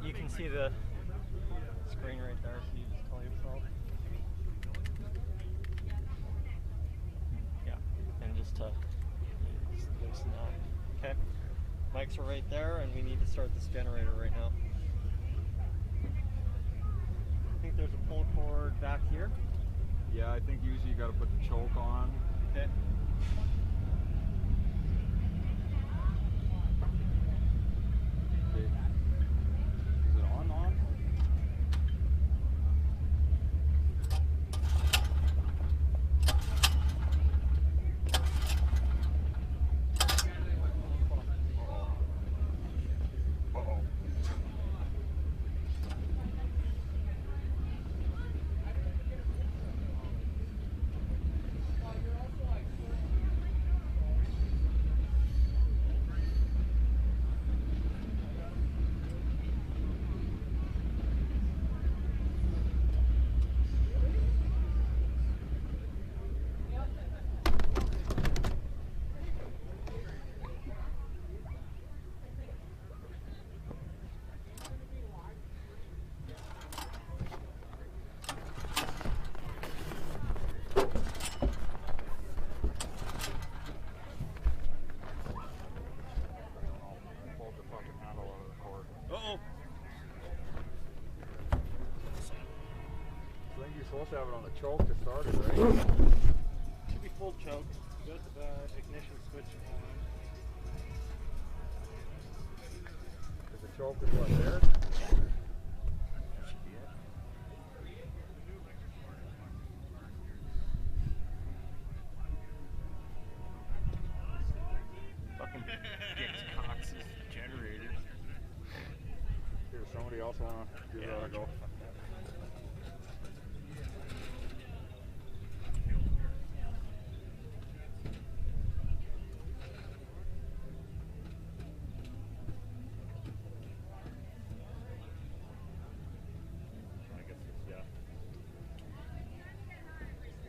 You can see the screen right there, so you just tell yourself. Yeah, and just loosen out. Okay, mics are right there, and we need to start this generator right now. I think there's a pull cord back here. Yeah, I think usually you got to put the choke on. Okay. Is it on? Supposed to have it on the choke to start it, right? Should be full choke. Good ignition switch on. Is the choke is what there? Should be it. Fucking Dick's Cox's generator. Here, somebody else wanna give that a go?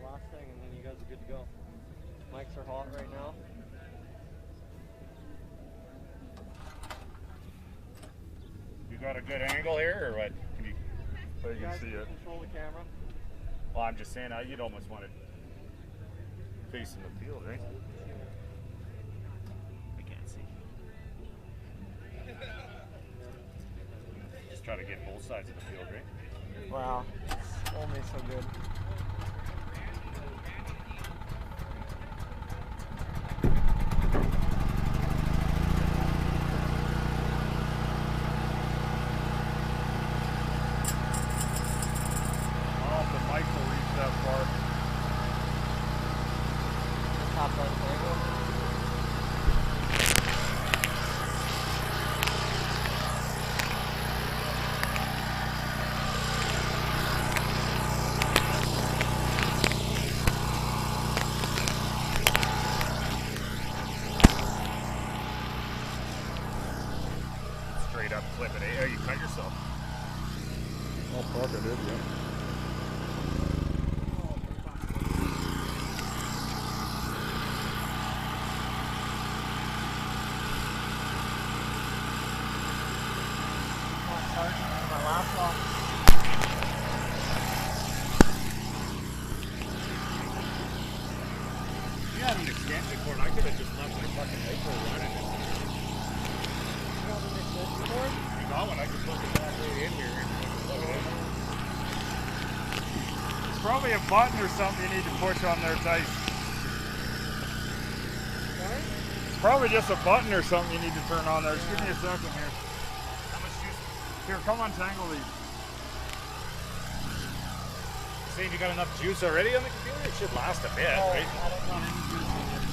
Last thing, and then you guys are good to go. Mics are hot right now. You got a good angle here, or what? So you can see it. Control the camera. Well, I'm just saying, you'd almost want it facing the field, right? I can't see. Just try to get both sides of the field, right? Wow, it's only so good. Top left angle. Straight up clip it. Oh, you cut yourself. Oh, fuck, I did, yeah. My laptop. You had an extension cord. I could have just left my fucking micro running. You have an extension cord? You got one. I could plug it back right in here. Plug it in. It's probably a button or something you need to push on there, Tyson. Sorry? It's probably just a button or something you need to turn on there. Just give me a second here. How much juice? Here, come untangle these. Saying you got enough juice already on the computer? It should last a bit, Oh, right? I don't want any juice in it.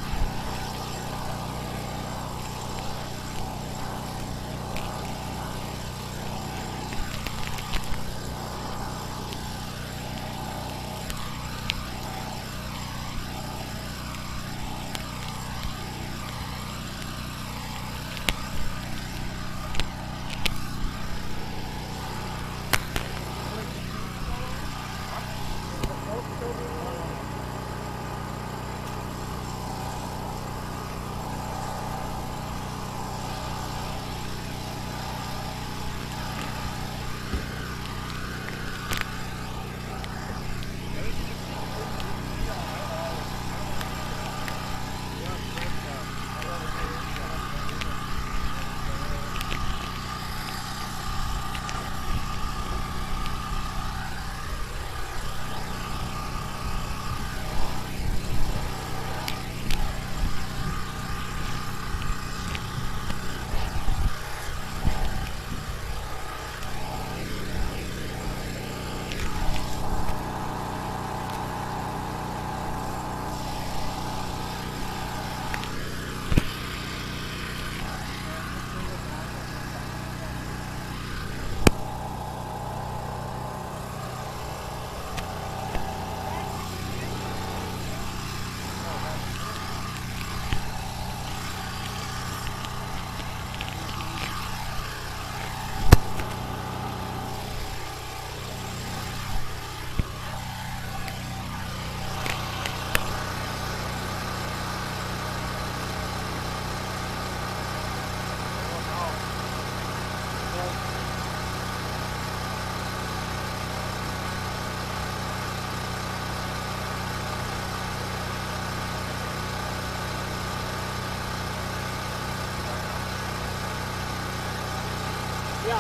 Yeah.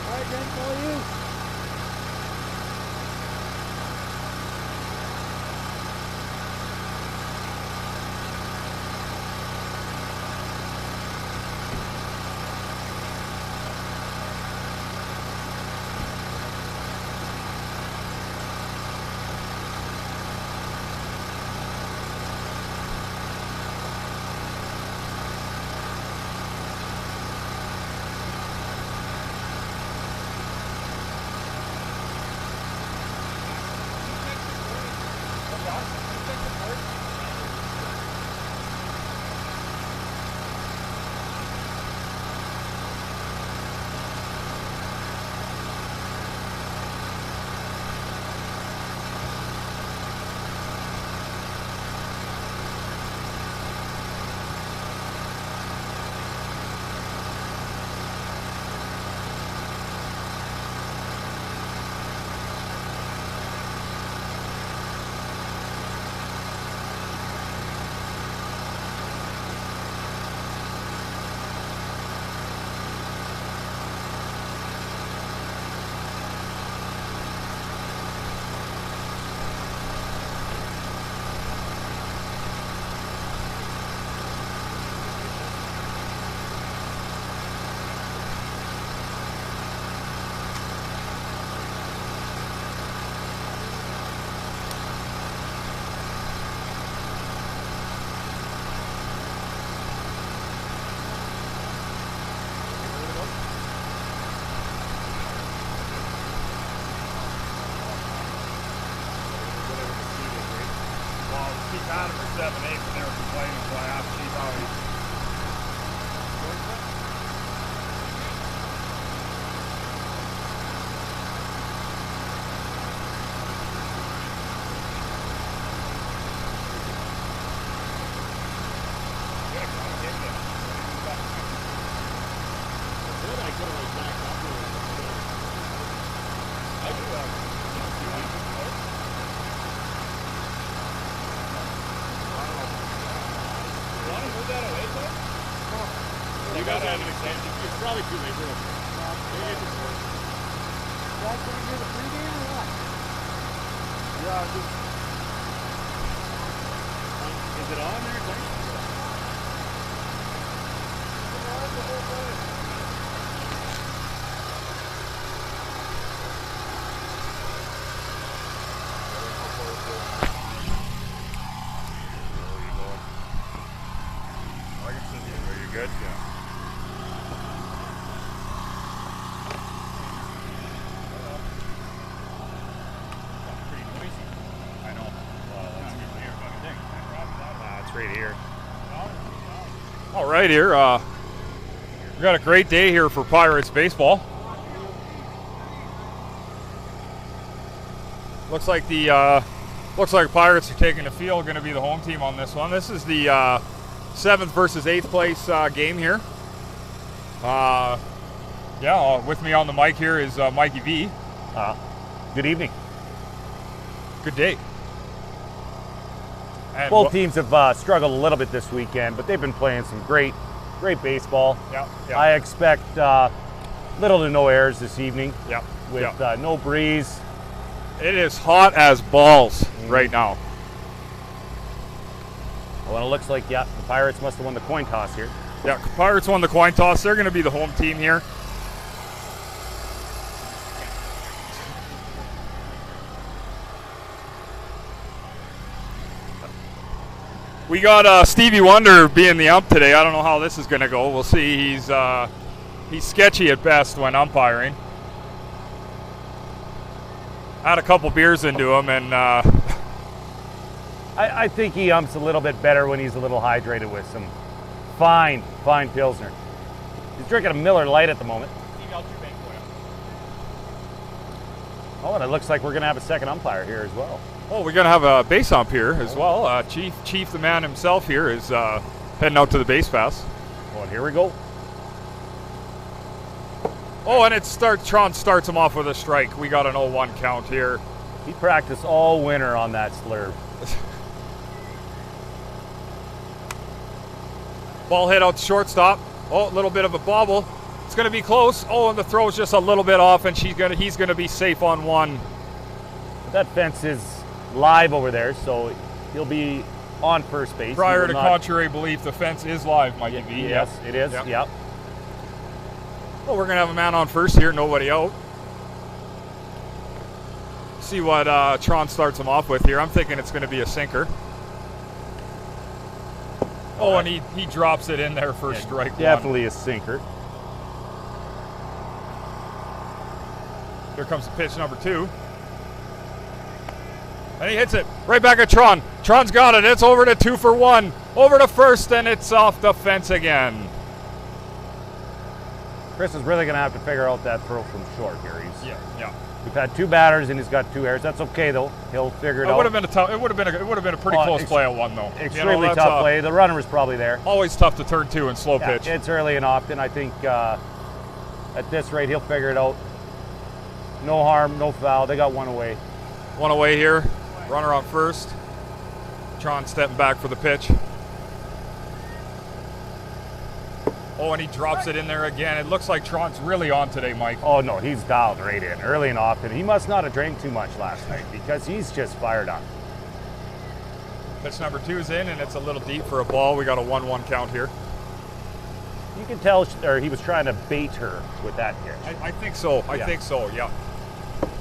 All right, Jen, follow you. Chief had him for 7-8 when they were complaining, so I asked Chief how he... You gotta have an extension. It's probably too late. Guys, gonna do the pregame or what? Yeah, just... Is it on there? I can send you. Are you good? Yeah. Right here. All right, here. We got a great day here for Pirates baseball. Looks like the Pirates are taking the field. Going to be the home team on this one. This is the 7th versus 8th place game here. Yeah, with me on the mic here is Mikey V. Good evening. Good day. And Both teams have struggled a little bit this weekend, but they've been playing some great baseball. Yeah. I expect little to no errors this evening. Yeah. With no breeze. It is hot as balls right now. Well, it looks like, the Pirates must have won the coin toss here. Yeah, Pirates won the coin toss. They're going to be the home team here. We got Stevie Wonder being the ump today. I don't know how this is going to go. We'll see. He's sketchy at best when umpiring. Had a couple beers into him, and I think he umps a little bit better when he's a little hydrated with some fine Pilsner. He's drinking a Miller Lite at the moment. Oh, and it looks like we're going to have a second umpire here as well. Oh, we're going to have a base ump here as well. Chief, the man himself here, is heading out to the base pass. Well, here we go. Oh, and Tron starts him off with a strike. We got an 0-1 count here. He practiced all winter on that slurve. Ball hit out to shortstop. Oh, a little bit of a bobble. It's going to be close. Oh, and the throw's just a little bit off, and he's going to be safe on one. That fence is live over there, so he'll be on first base. Prior to contrary belief, the fence is live, Mikey V. Yes, it is. Yep. Yep. Well, we're going to have a man on first here, nobody out. See what Tron starts him off with here. I'm thinking it's going to be a sinker. Oh, and he drops it in there for strike one. Definitely a sinker. Here comes the pitch number 2. And he hits it right back at Tron. Tron's got it. It's over to 2 for 1. Over to first, and it's off the fence again. Chris is really going to have to figure out that throw from short here. Yeah. We've had 2 batters, and he's got 2 errors. That's okay, though. He'll figure it out. It would have been a tough. It would have been a pretty close play at 1, though. Extremely tough play. The runner was probably there. Always tough to turn 2 in slow pitch. It's early and often. I think at this rate, he'll figure it out. No harm, no foul. They got 1 away. 1 away here. Runner on first. Tron stepping back for the pitch. Oh, and he drops it in there again. It looks like Tron's really on today, Mike. Oh, no, he's dialed right in, early and often. He must not have drank too much last night because he's just fired up. Pitch number 2's in, and it's a little deep for a ball. We got a 1-1 count here. You can tell he was trying to bait her with that pitch. I think so. I think so, yeah.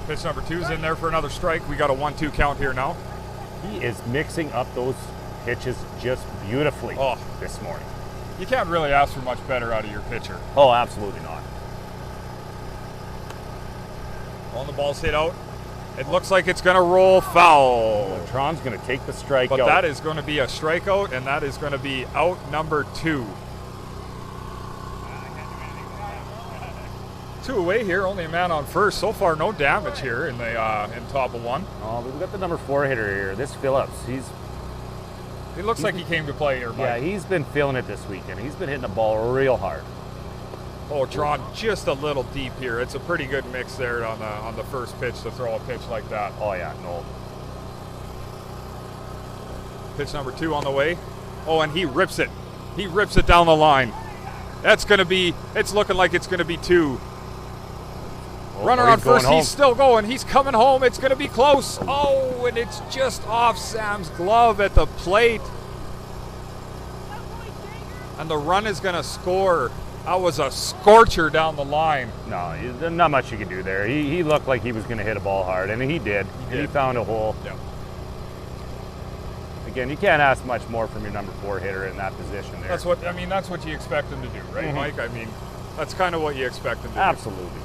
Pitch number 2's in there for another strike. We got a 1-2 count here now. He is mixing up those pitches just beautifully this morning. You can't really ask for much better out of your pitcher. Oh, absolutely not. On the ball's hit out. It looks like it's going to roll foul. Well, Tron's going to take the strikeout. But that is going to be a strikeout, and that is going to be out number 2. 2 away here, only a man on first. So far, no damage here in the in top of 1. Oh, we've got the number 4 hitter here. This Phillips, He looks like he came to play here, Mike. Yeah, he's been feeling it this weekend. He's been hitting the ball real hard. Oh, Tron just a little deep here. It's a pretty good mix there on the first pitch to throw a pitch like that. Oh yeah, no. Pitch number 2 on the way. Oh, and he rips it. He rips it down the line. It's looking like it's going to be 2. Runner on first, he's still going. He's coming home. It's going to be close. Oh, and it's just off Sam's glove at the plate. And the run is going to score. That was a scorcher down the line. No, not much you can do there. He looked like he was going to hit a ball hard, and he did. And he found a hole. Yeah. Again, you can't ask much more from your number 4 hitter in that position there. That's what you expect him to do, right, Mike? I mean, that's kind of what you expect him to do. Absolutely.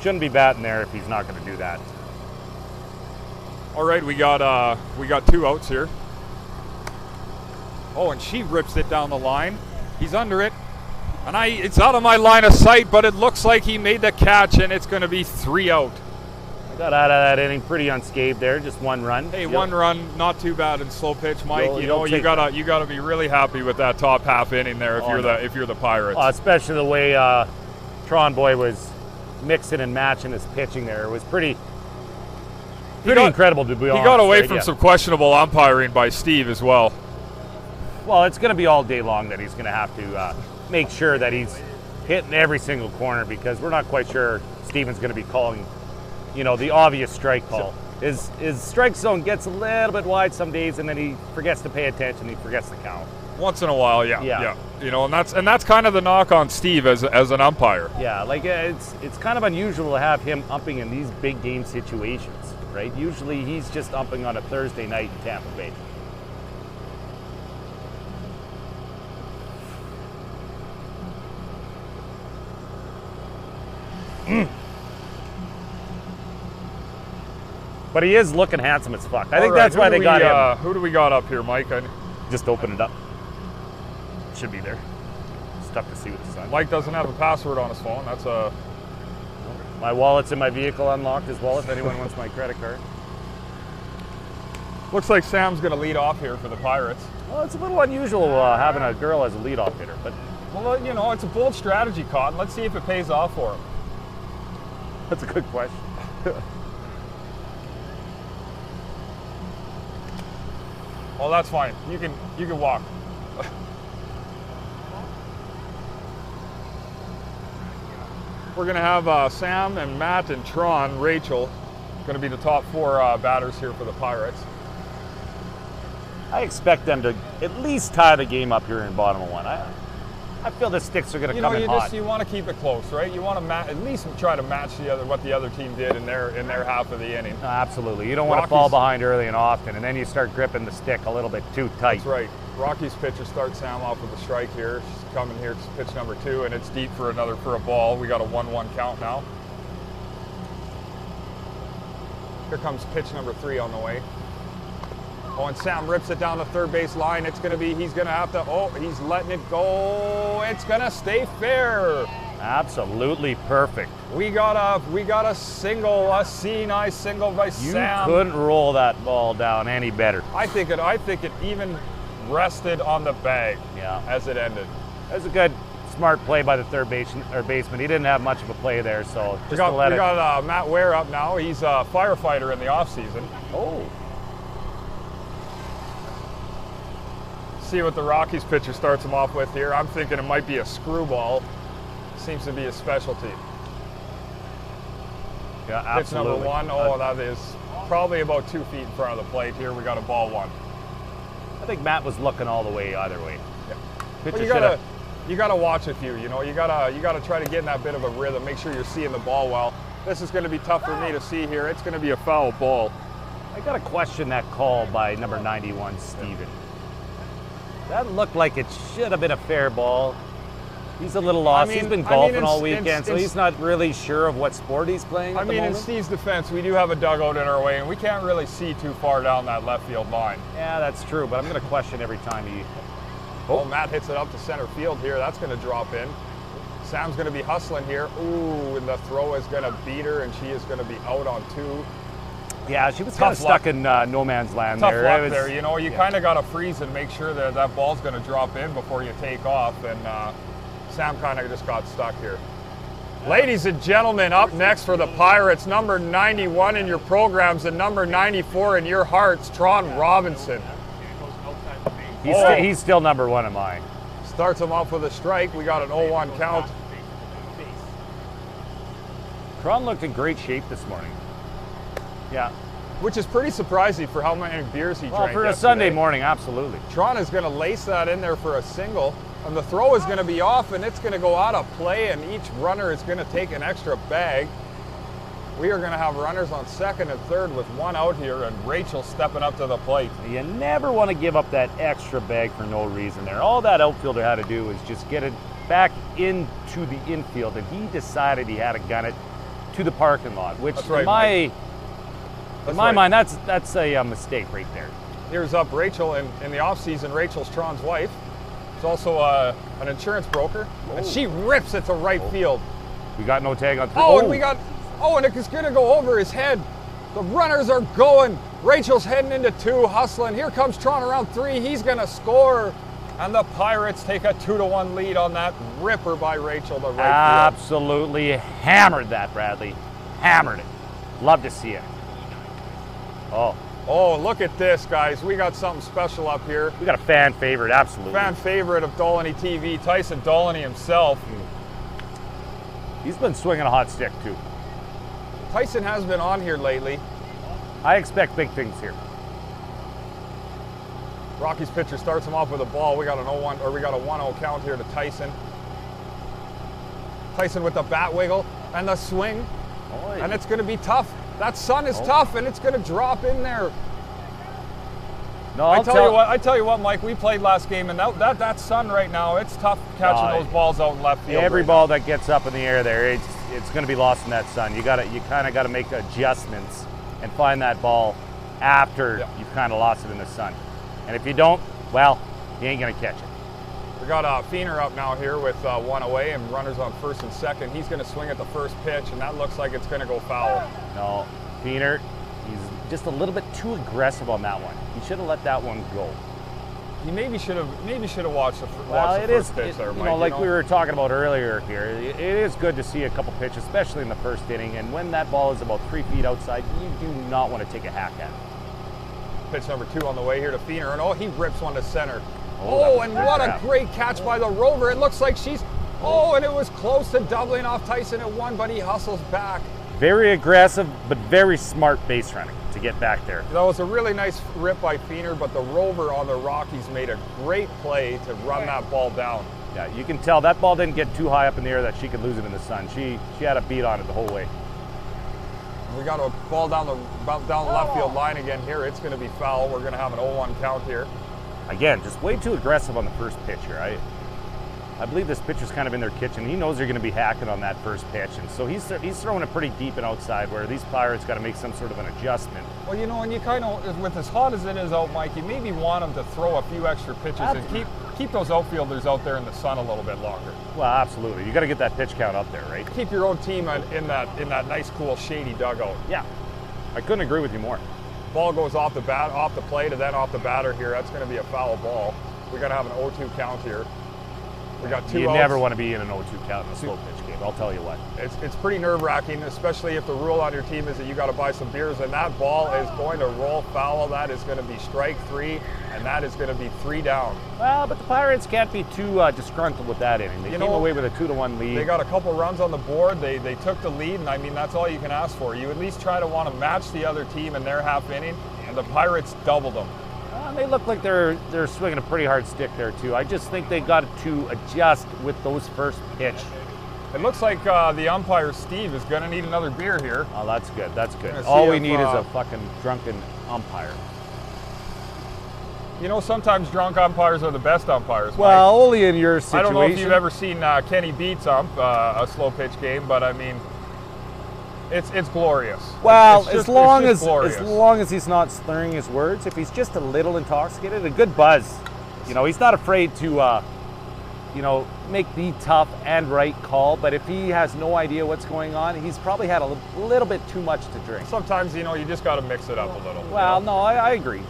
Shouldn't be batting there if he's not going to do that. All right, we got 2 outs here. Oh, and she rips it down the line. He's under it, and it's out of my line of sight, but it looks like he made the catch, and it's going to be 3 out. I got out of that inning pretty unscathed there, just 1 run. Hey, 1 run, not too bad in slow pitch, Mike. You gotta be really happy with that top half inning there if you're the Pirates. Especially the way Tron Boy was mixing and matching his pitching there. It was pretty incredible to be honest. He got away from some questionable umpiring by Steve as well. Well, it's going to be all day long that he's going to have to make sure that he's hitting every single corner because we're not quite sure Steven's going to be calling, the obvious strike call. His strike zone gets a little bit wide some days, and then he forgets to pay attention. He forgets the count. Once in a while, yeah. And that's kind of the knock on Steve as an umpire. Yeah, like it's kind of unusual to have him umping in these big game situations, right? Usually he's just umping on a Thursday night in Tampa Bay. But he is looking handsome as fuck. I think that's why they got him. Who do we got up here, Mike? Just open it up. Should be there. It's tough to see with the sun. Mike doesn't have a password on his phone. That's a. My wallet's in my vehicle, unlocked his wallet if anyone wants my credit card. Looks like Sam's going to lead off here for the Pirates. Well, it's a little unusual having a girl as a leadoff hitter, but Well, you know, it's a bold strategy, Cotton. Let's see if it pays off for him. That's a good question. Oh, that's fine. You can walk. We're gonna have Sam and Matt and Tron, Rachel, gonna be the top 4 batters here for the Pirates. I expect them to at least tie the game up here in bottom of 1. I feel the sticks are going to come in hot. You want to keep it close, right? You want to at least try to match what the other team did in their half of the inning. No, absolutely. You don't want to fall behind early and often, and then you start gripping the stick a little bit too tight. That's right. Rockies pitcher starts Sam off with a strike here. She's coming here to pitch number 2, and it's deep for a ball. We got a 1-1 count now. Here comes pitch number 3 on the way. Oh, and Sam rips it down the third base line. He's going to have to, he's letting it go. It's going to stay fair. Absolutely perfect. We got a single, a nice single by Sam. You couldn't roll that ball down any better. I think it even rested on the bag as it ended. That was a good, smart play by the third baseman. He didn't have much of a play there, so we got Matt Ware up now. He's a firefighter in the offseason. Oh. See what the Rockies pitcher starts him off with here. I'm thinking it might be a screwball. Seems to be his specialty. Yeah, absolutely. Pitch number 1. That is probably about 2 feet in front of the plate here. We got a ball 1. I think Matt was looking all the way either way. Yeah. Well, you gotta watch a few. You know, you gotta try to get in that bit of a rhythm. Make sure you're seeing the ball well. This is going to be tough for me to see here. It's going to be a foul ball. I got to question that call by number 91, Steven. That looked like it should have been a fair ball. He's a little lost. He's been golfing all weekend, so he's not really sure of what sport he's playing at the moment. In Steve's defense, we do have a dugout in our way, and we can't really see too far down that left field line. Yeah, that's true, but I'm going to question every time he... Oh, Matt hits it up to center field here. That's going to drop in. Sam's going to be hustling here. Ooh, and the throw is going to beat her, and she is going to be out on 2. Yeah, she was kind of stuck in no man's land there. Tough luck there. You know, you kind of got to freeze and make sure that that ball's going to drop in before you take off, and Sam kind of just got stuck here. Ladies and gentlemen, up next for the Pirates, number 91 in your programs and number 94 in your hearts, Tron Robinson. He's still number 1 in mine. Starts him off with a strike. We got an 0-1 count. Tron looked in great shape this morning. Yeah. Which is pretty surprising for how many beers he drank for a yesterday. Sunday morning, absolutely. Tron is going to lace that in there for a single, and the throw is going to be off, and it's going to go out of play, and each runner is going to take an extra bag. We are going to have runners on second and third with 1 out here, and Rachel stepping up to the plate. You never want to give up that extra bag for no reason there. All that outfielder had to do was just get it back into the infield, and he decided he had to gun it to the parking lot, which in my mind, that's a mistake right there. Here's up Rachel, and in the offseason, Rachel's Tron's wife. She's also an insurance broker, and she rips it to right field. We got no tag on 3. And it's going to go over his head. The runners are going. Rachel's heading into 2, hustling. Here comes Tron around 3. He's going to score. And the Pirates take a 2-1 lead on that ripper by Rachel to right field. Absolutely hammered that, Bradley. Hammered it. Love to see it. Oh, look at this, guys. We got something special up here. We got a fan favorite, absolutely. Fan favorite of Dolynny TV, Tyson Dolynny himself. He's been swinging a hot stick, too. Tyson has been on here lately. I expect big things here. Rockies pitcher starts him off with a ball. We got an 0-1, or we got a 1-0 count here to Tyson. Tyson with the bat wiggle and the swing. And it's going to be tough. That sun is tough, and it's going to drop in there. No, I tell you what, Mike. We played last game, and that sun right now, it's tough catching those balls out in left field. Every ball that gets up in the air there, it's going to be lost in that sun. You kind of got to make adjustments and find that ball after you've kind of lost it in the sun. And if you don't, well, you ain't going to catch it. We got Feener up now here with 1 away and runners on first and second. He's going to swing at the first pitch, and that looks like it's going to go foul. No, Feener, he's just a little bit too aggressive on that one. He should have let that one go. He maybe should have watched the Well, watched it the is, first pitch there, you Mike. know, like we were talking about earlier here, it is good to see a couple pitches, especially in the first inning. And when that ball is about 3 feet outside, you do not want to take a hack at it. Pitch number 2 on the way here to Feener, and he rips one to center. Oh, And what a great catch by the Rover. It looks like she's, and it was close to doubling off Tyson at 1, but he hustles back. Very aggressive, but very smart base running to get back there. That was a really nice rip by Feener, but the Rover on the Rockies made a great play to run that ball down. Yeah, you can tell that ball didn't get too high up in the air that she could lose it in the sun. She had a beat on it the whole way. We got a ball down the left field line again here. It's going to be foul. We're going to have an 0-1 count here. Again, just way too aggressive on the first pitch here. I believe this pitcher's kind of in their kitchen. He knows they're going to be hacking on that first pitch, and so he's throwing it pretty deep and outside, where these Pirates got to make some sort of an adjustment. Well, and you kind of, with as hot as it is out, Mike, you maybe want him to throw a few extra pitches and keep those outfielders out there in the sun a little bit longer. Well, absolutely. You got to get that pitch count up there, right? Keep your own team in that nice, cool, shady dugout. Yeah, I couldn't agree with you more. Ball goes off the plate, and then off the batter here. That's going to be a foul ball. We're going to have an 0-2 count here. We got 2 You outs. never want to be in an 0-2 count in a slow pitch game, I'll tell you what. It's pretty nerve-wracking, especially if the rule on your team is that you got to buy some beers, and that ball is going to roll foul. That is going to be strike 3, and that is going to be 3 down. Well, but the Pirates can't be too disgruntled with that inning. They came away with a 2-1 lead. They got a couple runs on the board. They took the lead, and I mean, that's all you can ask for. You at least try to want to match the other team in their half inning, and the Pirates doubled them. They look like they're swinging a pretty hard stick there too. I just think they got to adjust with those first pitch. It looks like the umpire, Steve, is going to need another beer here. Oh, that's good. That's good. Let's All see we if, need is a fucking drunken umpire. Sometimes drunk umpires are the best umpires. Well, Mike. only in your situation. I don't know if you've ever seen Kenny Beats ump a slow pitch game, but I mean, it's glorious. Well, it's as long as he's not slurring his words, if he's just a little intoxicated, a good buzz. He's not afraid to, make the tough and right call. But if he has no idea what's going on, he's probably had a little bit too much to drink. Sometimes, you just got to mix it up a little. Well, no, I agree.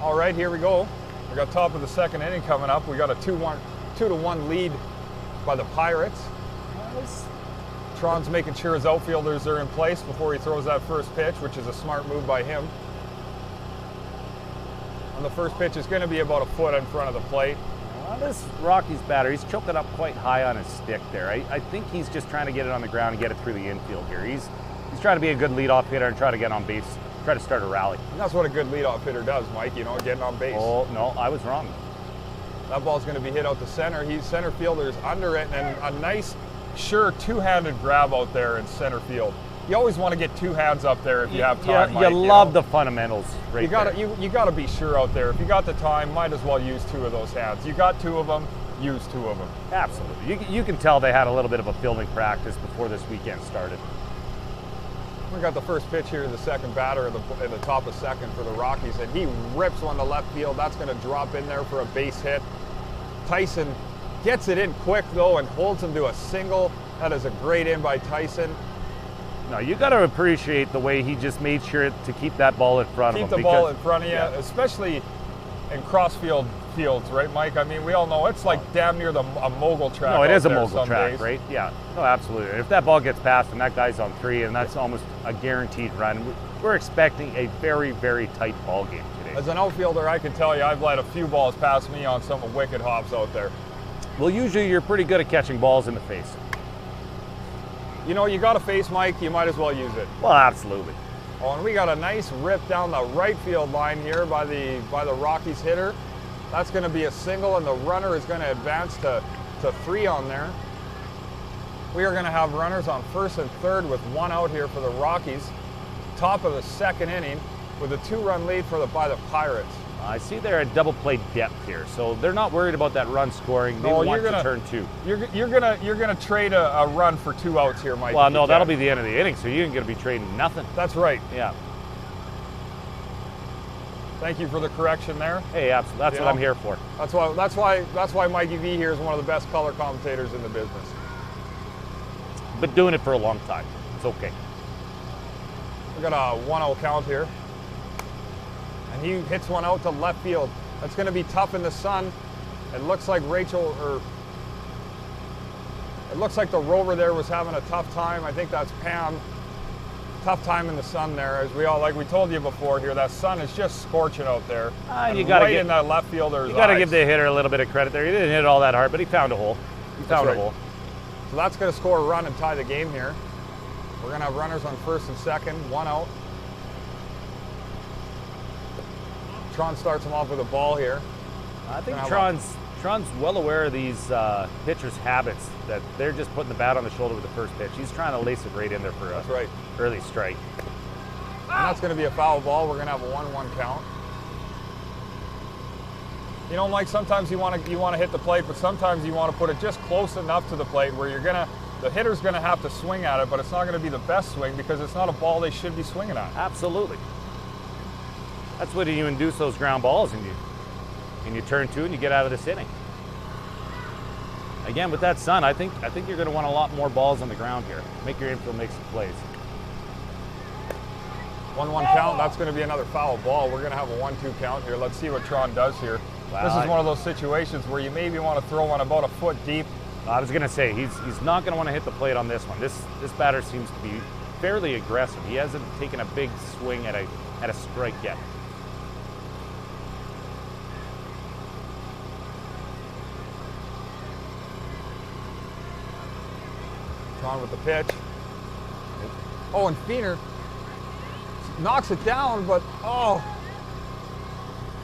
All right, here we go. We got top of the second inning coming up. We got a 2-1 lead by the Pirates. Tron's making sure his outfielders are in place before he throws that first pitch, which is a smart move by him. And the first pitch is going to be about a foot in front of the plate. Well, this Rockies batter, he's choking up quite high on his stick there. I think he's just trying to get it on the ground and get it through the infield here. He's trying to be a good leadoff hitter and try to get on base, try to start a rally. And that's what a good leadoff hitter does, Mike, getting on base. Oh, no, I was wrong. That ball's going to be hit out to center. Center fielder's under it, and a nice, sure two-handed grab out there in center field. You always want to get 2 hands up there if you have time, Mike, you love the fundamentals right there. You got to be sure out there. If you got the time, might as well use 2 of those hands. You got 2 of them, use 2 of them. Absolutely. You can tell they had a little bit of a fielding practice before this weekend started. We got the first pitch here to the second batter in the top of second for the Rockies, and he rips one to left field. That's going to drop in there for a base hit. Tyson gets it in quick, though, and holds him to a single. That is a great in by Tyson. No, you got to appreciate the way he just made sure to keep that ball in front of him. Keep the ball in front of you, especially in Crossfield fields, right, Mike? I mean, we all know it's like damn near a mogul track. No, it is a mogul some track, days. right? Yeah, no, absolutely. If that ball gets past and that guy's on 3, and that's almost a guaranteed run, we're expecting a very, very tight ball game today. As an outfielder, I can tell you I've let a few balls pass me on some wicked hops out there. Well, usually you're pretty good at catching balls in the face. You got a face, Mike, you might as well use it. Well, absolutely. Oh, and we got a nice rip down the right field line here by the Rockies hitter. That's going to be a single, and the runner is going to advance to 3 on there. We are going to have runners on first and third with 1 out here for the Rockies. Top of the second inning with a 2-run lead by the Pirates. I see they're at double play depth here, so they're not worried about that run scoring. They want to turn 2. You're gonna trade a run for 2 outs here, Mike. Well, no, that'll be the end of the inning, so you're going to be trading nothing. That's right. Yeah. Thank you for the correction there. Hey, absolutely. That's what I'm here for. That's why Mikey V here is one of the best color commentators in the business. Been doing it for a long time. It's okay. We got a 1-0 count here. And he hits one out to left field. That's going to be tough in the sun. It looks like it looks like the rover there was having a tough time. I think that's Pam. Tough time in the sun there. As like we told you before here, that sun is just scorching out there. You got to in that left fielder's You got to eyes. give the hitter a little bit of credit there. He didn't hit it all that hard, but he found a hole. He found a hole. So that's going to score a run and tie the game here. We're going to have runners on first and second, 1 out. Tron starts him off with a ball here. I think Tron's well aware of these pitchers' habits, that they're just putting the bat on the shoulder with the first pitch. He's trying to lace it right in there for That's right. early strike. And that's going to be a foul ball. We're going to have a 1-1 count. You know, Mike, sometimes you want to hit the plate, but sometimes you want to put it just close enough to the plate where the hitter's going to have to swing at it, but it's not going to be the best swing because it's not a ball they should be swinging at. Absolutely. That's when you induce those ground balls and you turn two and you get out of this inning. Again, with that sun, I think you're going to want a lot more balls on the ground here. Make your infield make some plays. 1-1 count. That's going to be another foul ball. We're going to have a 1-2 count here. Let's see what Tron does here. Wow. This is one of those situations where you maybe want to throw one about a foot deep. I was going to say, he's not going to want to hit the plate on this one. This batter seems to be fairly aggressive. He hasn't taken a big swing at a strike yet. Tron with the pitch. Oh, and Feener knocks it down, but oh.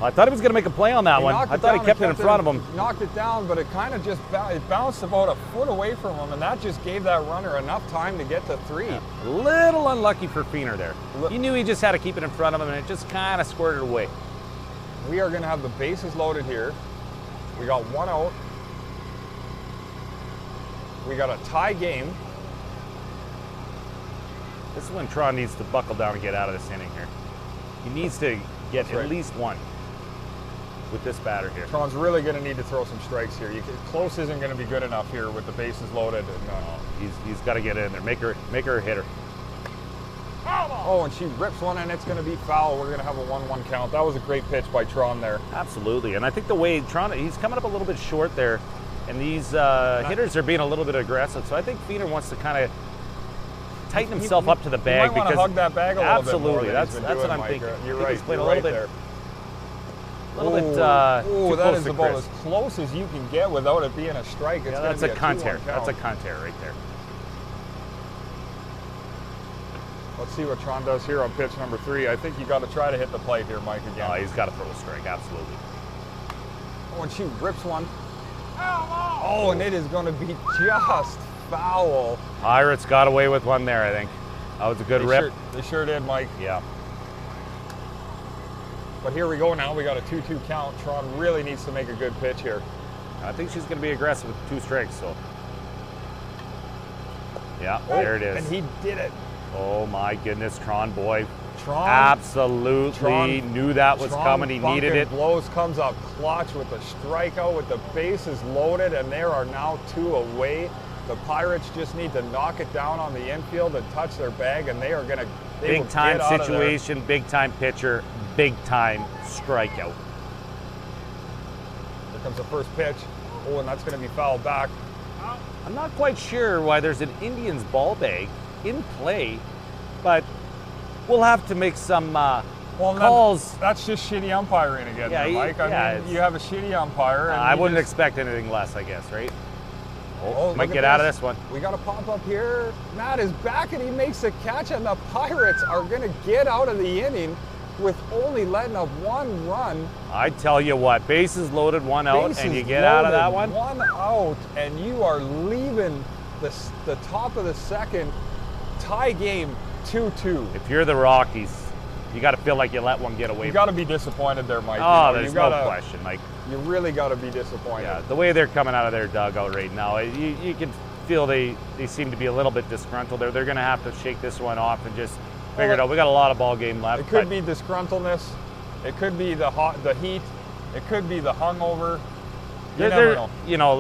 I thought he was going to make a play on that one. I thought he kept it in front of him. Knocked it down, but it kind of just bounced about a foot away from him, and that just gave that runner enough time to get to 3. Yeah. A little unlucky for Feener there. He knew he just had to keep it in front of him, and it just kind of squirted away. We are going to have the bases loaded here. We got 1 out. We got a tie game. This is when Tron needs to buckle down and get out of this inning here. He needs to get at least one with this batter here. Tron's really going to need to throw some strikes here. Close isn't going to be good enough here with the bases loaded. And, he's got to get in there. Make her a hitter. Oh, and she rips one, and it's going to be foul. We're going to have a 1-1 count. That was a great pitch by Tron there. Absolutely, and I think the way Tron, he's coming up a little bit short there, and these hitters are being a little bit aggressive. So I think Feener wants to kind of tighten himself up to the bag. He might want to hug that bag a little bit more. Absolutely, that's what I'm thinking. You're right. He's playing a little bit there. too that close is to about Chris. as close as you can get without it being a strike. It's That's a contair. 2-1 That's a count. contair right there. Let's see what Tron does here on pitch number 3. I think you got to try to hit the plate here, Mike, again. He's got to throw a strike, absolutely. Oh, and she rips one. Oh, and it is going to be just foul. Pirates got away with one there, I think. That was a good rip. They sure did, Mike. Yeah. But here we go now. We got a 2-2 count. Tron really needs to make a good pitch here. I think she's going to be aggressive with 2 strikes, so. Yeah, there it is. And he did it. Oh my goodness, Tron boy. Tron Absolutely knew that was coming. He needed it. Blows, comes up clutch with the strikeout with the bases loaded, and there are now 2 away. The Pirates just need to knock it down on the infield and touch their bag, and they are going to big time situation, big time pitcher, big time strikeout. Here comes the first pitch. Oh, and that's going to be fouled back. I'm not quite sure why there's an Indians ball bag in play, but we'll have to make some calls. That's just shitty umpiring again, there, Mike. I mean, you have a shitty umpire. And I wouldn't expect anything less, I guess, right? Might get out of this one. We got a pop up here. Matt is back and he makes the catch, and the Pirates are going to get out of the inning with only letting up 1 run. I tell you what, bases loaded, 1 out, and you get out of that one. 1 out, and you are leaving the top of the second. Tie game 2-2. If you're the Rockies, you got to feel like you let one get away. You got to be disappointed there, Mike. Oh, there's no question, Mike. You really got to be disappointed. Yeah, the way they're coming out of their dugout right now, you can feel they seem to be a little bit disgruntled. They're going to have to shake this one off and just figure it out. We got a lot of ball game left. It could be disgruntledness. It could be the heat. It could be the hungover. You never know. You know,